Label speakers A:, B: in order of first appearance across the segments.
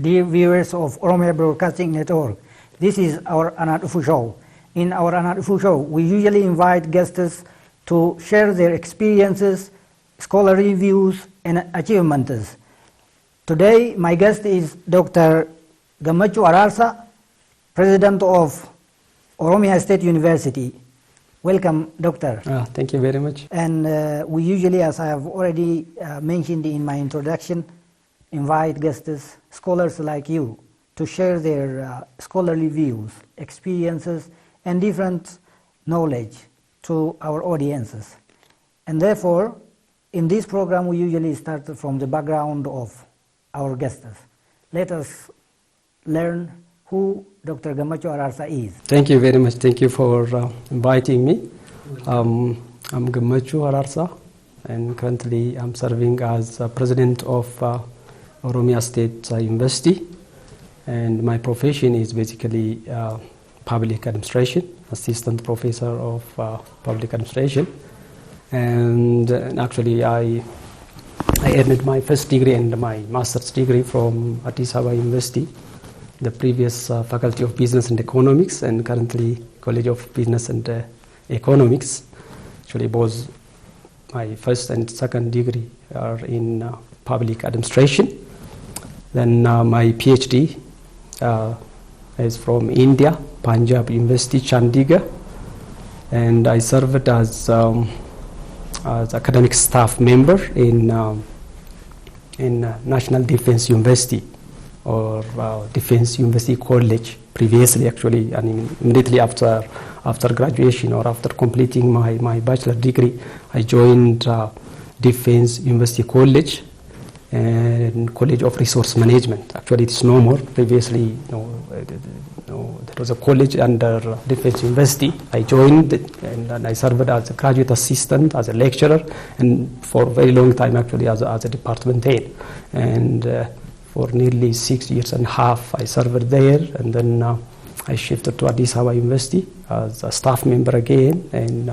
A: dear viewers of Oromia Broadcasting Network. This is our Anadhufu show. In our Anadhufu show, we usually invite guests to share their experiences, scholarly views, and achievements. Today, my guest is Dr. Gemechu Ararsa, President of Oromia State University. Welcome, Doctor.
B: Thank you very much.
A: And we usually, as I have already mentioned in my introduction, invite guests, scholars like you, to share their scholarly views, experiences, and different knowledge to our audiences. And therefore, in this program, we usually start from the background of our guests. Let us learn who Dr. Gemechu Ararsa is.
B: Thank you very much. Thank you for inviting me. I'm Gemechu Ararsa, and currently I'm serving as President of Oromia State University. And my profession is basically public administration, assistant professor of public administration. And actually I earned my first degree and my master's degree from Addis Ababa University, the previous Faculty of Business and Economics, and currently College of Business and Economics. Actually, both my first and second degree are in public administration. Then my PhD is from India, Punjab University, Chandigarh, and I served as academic staff member in National Defense University, or Defense University College previously, actually, and immediately after graduation or after completing my bachelor degree, I joined Defense University College and College of Resource Management. Actually, it's no more. Previously, there was a college under Defense University. I joined it, and I served as a graduate assistant, as a lecturer, and for a very long time, actually, as a department head. And for nearly 6.5 years, I served there, and then I shifted to Addis Ababa University as a staff member again in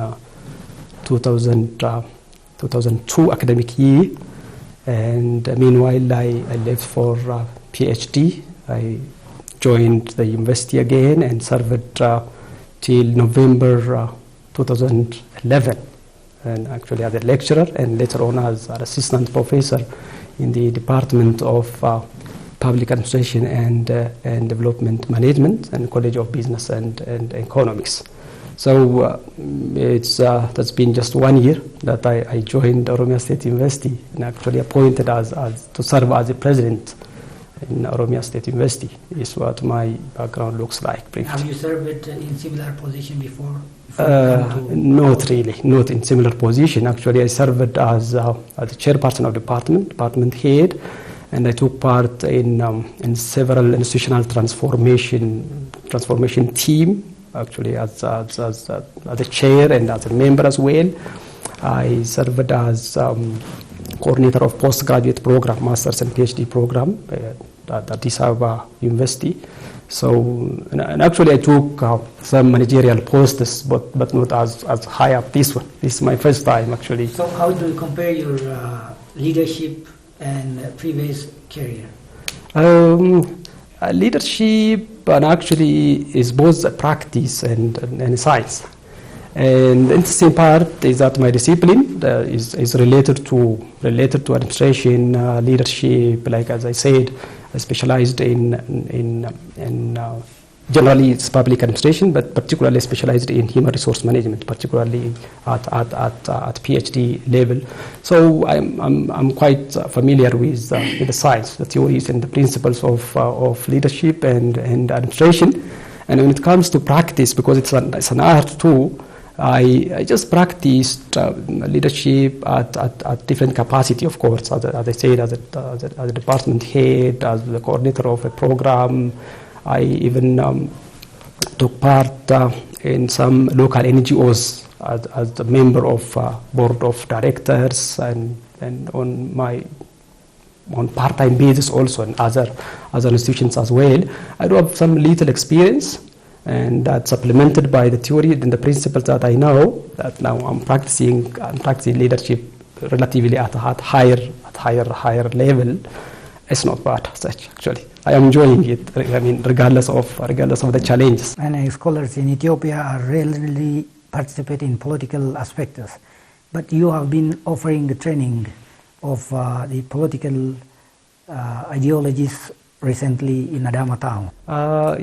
B: 2002 academic year. And meanwhile, I left for PhD. I joined the university again and served till November 2011, and actually as a lecturer, and later on as an assistant professor in the Department of Public Administration and Development Management and College of Business and Economics. So that's been just 1 year that I joined Oromia State University, and actually appointed to serve as the president in Oromia State University. Is what my background looks like briefly.
A: Have you served in similar position before?
B: Not really, not in similar position. Actually, I served as the chairperson of department head, and I took part in several institutional transformation team. Actually, as a chair and as a member as well. I served as coordinator of postgraduate program, master's and PhD program at Addis Ababa University. So, and actually I took some managerial posts, but not as high up this one. This is my first time, actually.
A: So how do you compare your leadership and previous career?
B: Leadership actually is both a practice and science. And the interesting part is that my discipline is related to administration, leadership. Like as I said, I specialized in generally it's public administration, but particularly specialized in human resource management, particularly at PhD level. So I'm quite familiar with the science, the theories, and the principles of leadership and administration. And when it comes to practice, because it's an art too, I just practiced leadership at different capacity, of course, as I said, as a department head, as the coordinator of a program. I even took part in some local NGOs as a member of board of directors, and on part-time basis also, and other institutions as well. I do have some little experience, and that's supplemented by the theory and the principles that I know. That now I'm practicing leadership relatively at higher level. it's not bad as such, actually. I am enjoying it, I mean, regardless of the challenges.
A: Many scholars in Ethiopia are rarely participate in political aspects, but you have been offering the training of the political ideologies recently in Adama town.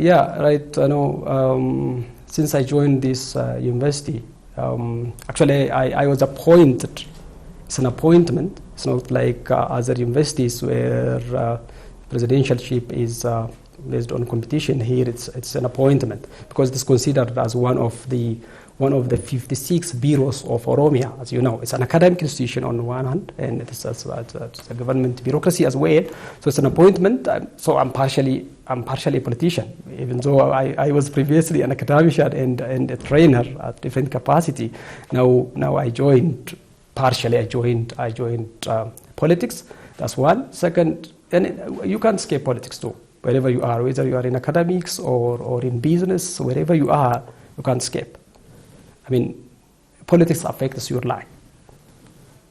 B: Yeah, right. I know. Since I joined this university, actually I was appointed. It's an appointment. It's not like other universities where presidentialship is based on competition. Here it's an appointment because it's considered as one of the 56 bureaus of Oromia. As you know, it's an academic institution on one hand, and it's a government bureaucracy as well. So it's an appointment. So I'm partially a politician, even though I was previously an academician and a trainer at different capacity. Now I joined partially. I joined politics. That's one. Second, and you can't escape politics too. Wherever you are, whether you are in academics or in business, wherever you are, you can't escape. I mean, politics affects your life.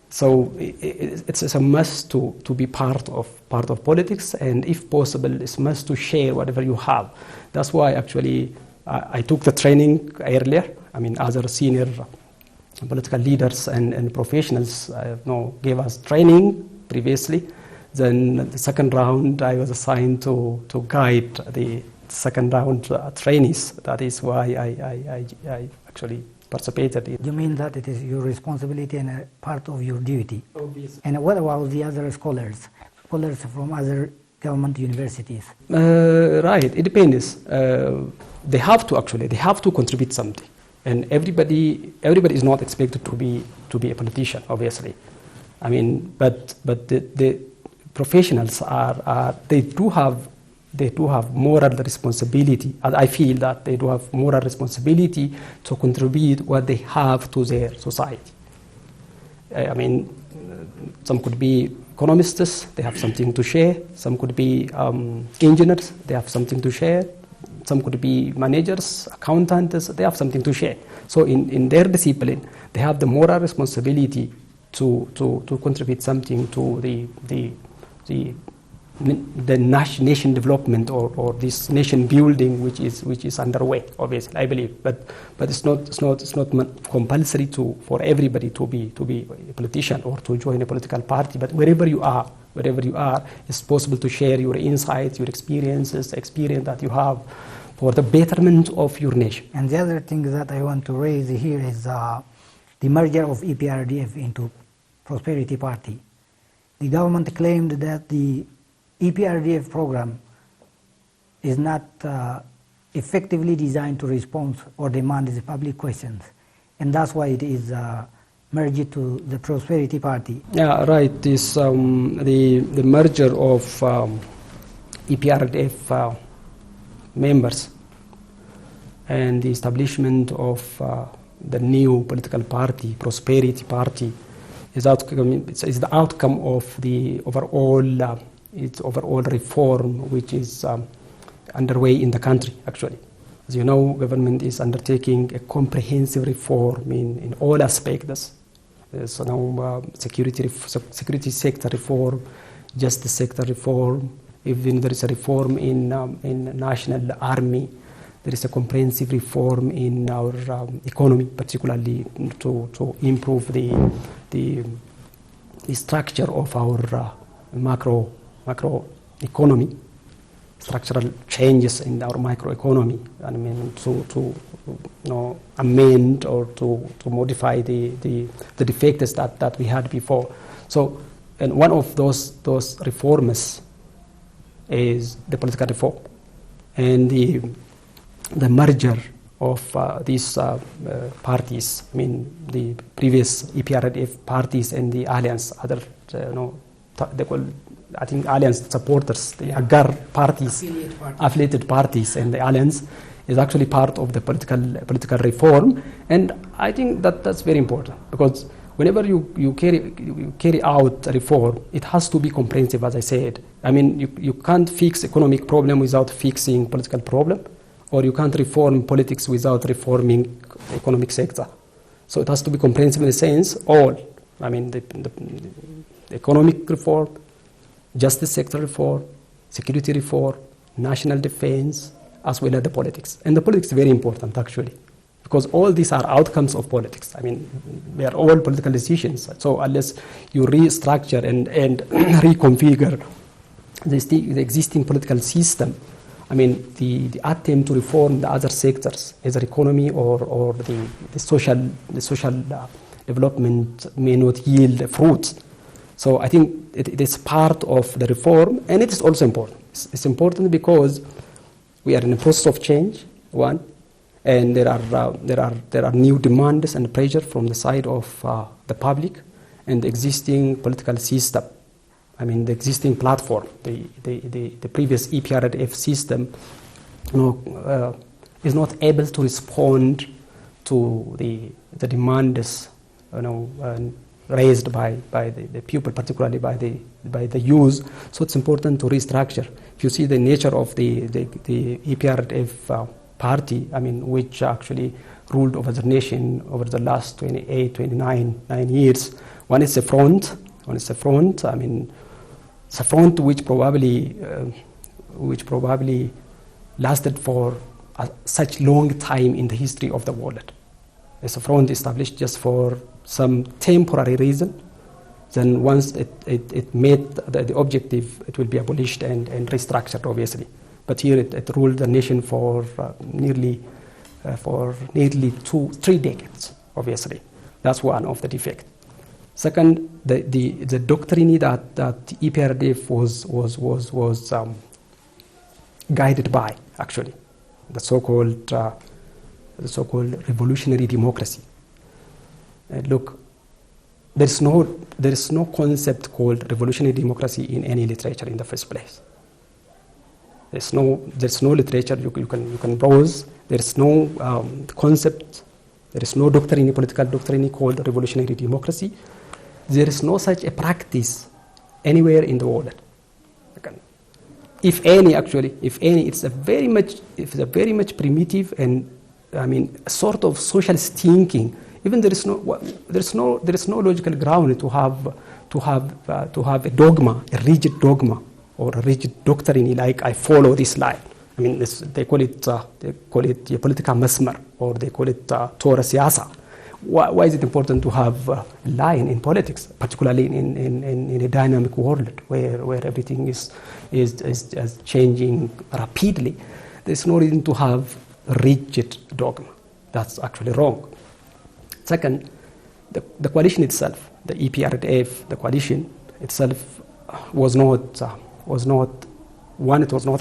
B: So it's a must to be part of politics, and if possible, it's a must to share whatever you have. That's why actually I took the training earlier. I mean, other senior political leaders and professionals gave us training previously. Then the second round, I was assigned to guide the second round trainees. That is why I actually participated in.
A: You mean that it is your responsibility and a part of your duty?
B: Obviously.
A: And what about the other scholars from other government universities?
B: Right, it depends. They have to contribute something. And everybody is not expected to be a politician, obviously. I mean, but the professionals they do have moral responsibility. I feel that they do have moral responsibility to contribute what they have to their society. I mean, some could be economists, they have something to share. Some could be engineers, they have something to share. Some could be managers, accountants, they have something to share. So in their discipline, they have the moral responsibility to contribute something to the nation development or this nation building which is underway, obviously, I believe. But it's not compulsory for everybody to be a politician or to join a political party. But wherever you are, it's possible to share your insights, your experience that you have for the betterment of your nation.
A: And the other thing that I want to raise here is the merger of EPRDF into Prosperity Party. The government claimed that the EPRDF program is not effectively designed to respond or demand the public questions, and that's why it is merged to the Prosperity Party.
B: Yeah, right. This the merger of EPRDF members and the establishment of the new political party, Prosperity Party, is the outcome of the overall reform which is underway in the country, actually. As you know, government is undertaking a comprehensive reform in all aspects. There's now security sector reform, justice sector reform, even there is a reform in national army. There is a comprehensive reform in our economy, particularly to improve the structure of our macro economy, structural changes in our microeconomy. I mean, to amend or to modify the defects that we had before. So, and one of those reforms is the political reform, and the merger of these parties. I mean, the previous EPRDF parties and the alliance, they call, I think, alliance supporters, the Agar parties, affiliated parties, and the alliance is actually part of the political reform. And I think that's very important, because whenever you carry out a reform, it has to be comprehensive, as I said. I mean, you can't fix economic problem without fixing political problem, or you can't reform politics without reforming the economic sector. So it has to be comprehensive in the sense all. I mean, the economic reform, justice sector reform, security reform, national defense, as well as the politics. And the politics is very important, actually, because all these are outcomes of politics. I mean, they are all political decisions. So unless you restructure and reconfigure the existing political system, I mean, the attempt to reform the other sectors, either economy or the social development, may not yield fruits. So I think it is part of the reform, and it is also important. It's important because we are in a process of change, one, and there are new demands and pressure from the side of the public and the existing political system. I mean, the existing platform, the previous EPRDF system, is not able to respond to the demands, raised by the people, particularly by the youth. So it's important to restructure. If you see the nature of the EPRDF party, I mean, which actually ruled over the nation over the last 9 years. One is a front. I mean, it's a front which probably lasted for such long time in the history of the world. It's a front established just for some temporary reason. Then once it met the objective, it will be abolished and restructured, obviously. But here it ruled the nation for nearly 2-3 decades, obviously. That's one of the defects. Second, the doctrine that EPRDF was guided by, actually, the so-called revolutionary democracy. Look, there is no concept called revolutionary democracy in any literature in the first place. There's no literature you can browse. There is no concept. There is no political doctrine called revolutionary democracy. There is no such a practice anywhere in the world. If any, it's a very much primitive and, I mean, a sort of socialist thinking. Even there is no logical ground to have a dogma, a rigid dogma, or a rigid doctrine like I follow this line. I mean, they call it politica mesmer, or they call it Torah siyasa. Why is it important to have a line in politics, particularly in a dynamic world where everything is changing rapidly? There's no reason to have rigid dogma. That's actually wrong. Second, the coalition itself, the EPRDF, the coalition itself was not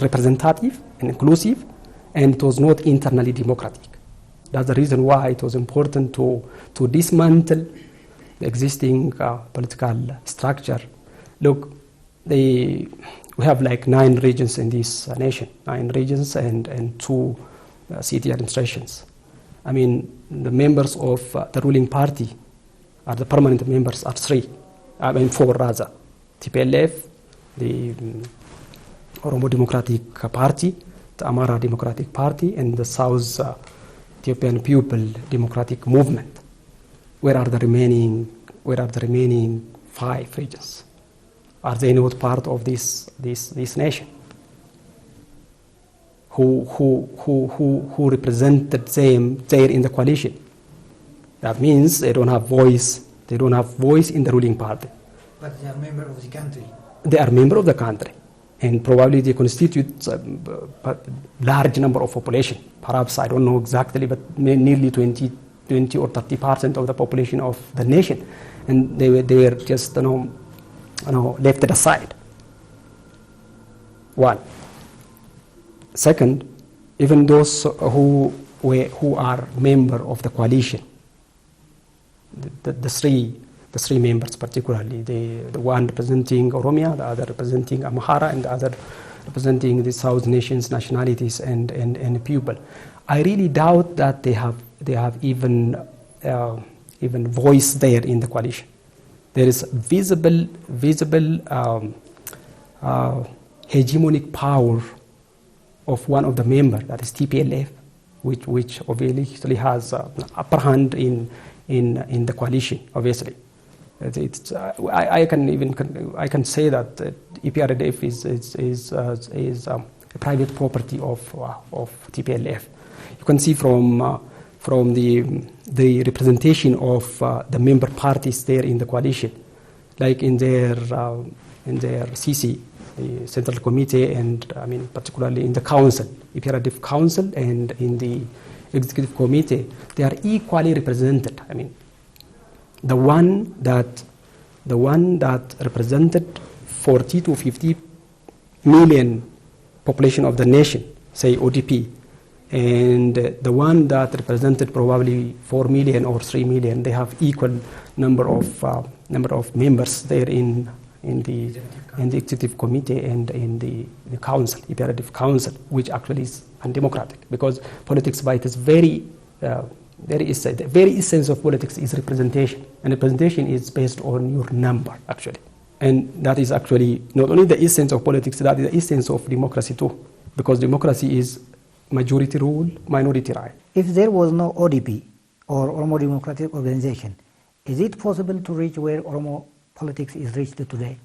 B: representative and inclusive, and it was not internally democratic. That's the reason why it was important to dismantle the existing political structure. Look, we have like 9 regions in this nation, 9 regions and 2 city administrations. I mean, the members of the ruling party are the permanent members are 4 rather. TPLF, the Oromo Democratic Party, the Amara Democratic Party, and the South Ethiopian People Democratic Movement. Where are the remaining 5 regions? Are they not part of this nation? Who represented them there in the coalition? That means they don't have voice. They don't have voice in the ruling party.
A: But they are member of the country.
B: They are member of the country, and probably they constitute a large number of population. Perhaps, I don't know exactly, but nearly 20 or 30% of the population of the nation, and they were just left aside. One. Second, even those who are member of the coalition, the three members particularly, the one representing Oromia, the other representing Amhara, and the other representing the South nations, nationalities, and people. I really doubt that they have even voice there in the coalition. There is visible hegemonic power of one of the members, that is TPLF, which obviously has an upper hand in the coalition, obviously. I can say that EPRDF is a private property of TPLF. You can see from the representation of the member parties there in the coalition, like in their CC, the Central Committee, and I mean particularly in the Council, EPRDF Council, and in the Executive Committee, they are equally represented. I mean, the one that represented 40 to 50 million population of the nation, say ODP, and the one that represented probably 4 million or 3 million, they have equal number of members there in the Executive Committee and in the Council, EPRDF Council, which actually is undemocratic, because politics by its very essence of politics is representation, and representation is based on your number, actually. And that is actually not only the essence of politics, that is the essence of democracy too, because democracy is majority rule, minority right.
A: If there was no ODP, or Oromo Democratic Organization, is it possible to reach where Oromo politics is reached today?